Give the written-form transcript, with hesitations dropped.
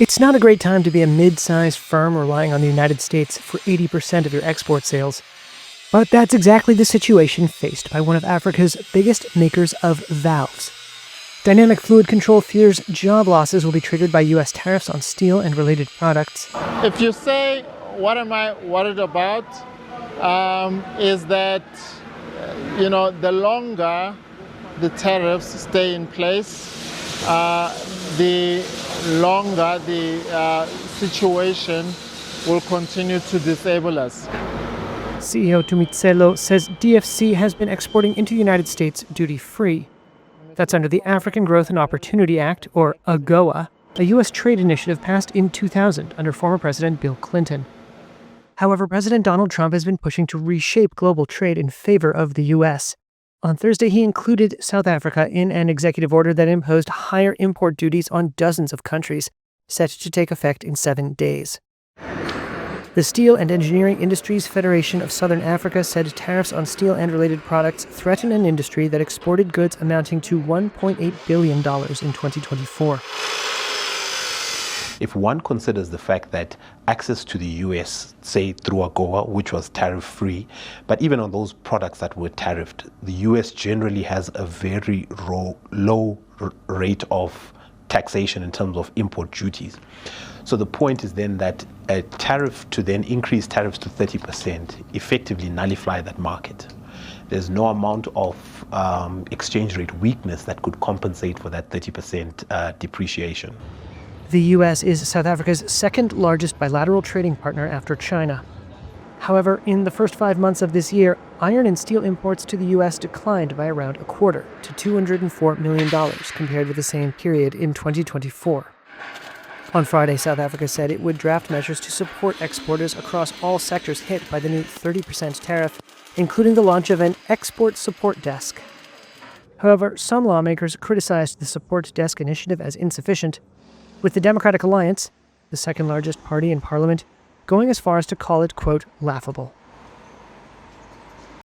It's not a great time to be a mid-sized firm relying on the United States for 80% of your export sales. But that's exactly the situation faced by one of Africa's biggest makers of valves. Dynamic Fluid Control fears job losses will be triggered by U.S. tariffs on steel and related products. If you say, what am I worried about, is that, the longer the tariffs stay in place, the longer the situation will continue to disable us. CEO Tumitsello says DFC has been exporting into the United States duty-free. That's under the African Growth and Opportunity Act, or AGOA, a U.S. trade initiative passed in 2000 under former President Bill Clinton. However, President Donald Trump has been pushing to reshape global trade in favor of the U.S. On Thursday, he included South Africa in an executive order that imposed higher import duties on dozens of countries, set to take effect in 7 days. The Steel and Engineering Industries Federation of Southern Africa said tariffs on steel and related products threaten an industry that exported goods amounting to $1.8 billion in 2024. If one considers the fact that access to the US, say through AGOA, which was tariff-free, but even on those products that were tariffed, the US generally has a very low rate of taxation in terms of import duties. So the point is then that a tariff to then increase tariffs to 30% effectively nullify that market. There's no amount of exchange rate weakness that could compensate for that 30% depreciation. The U.S. is South Africa's second largest bilateral trading partner after China. However, in the first 5 months of this year, iron and steel imports to the U.S. declined by around a quarter to $204 million compared with the same period in 2024. On Friday, South Africa said it would draft measures to support exporters across all sectors hit by the new 30% tariff, including the launch of an export support desk. However, some lawmakers criticized the support desk initiative as insufficient, with the Democratic Alliance, the second largest party in parliament, going as far as to call it, quote, laughable.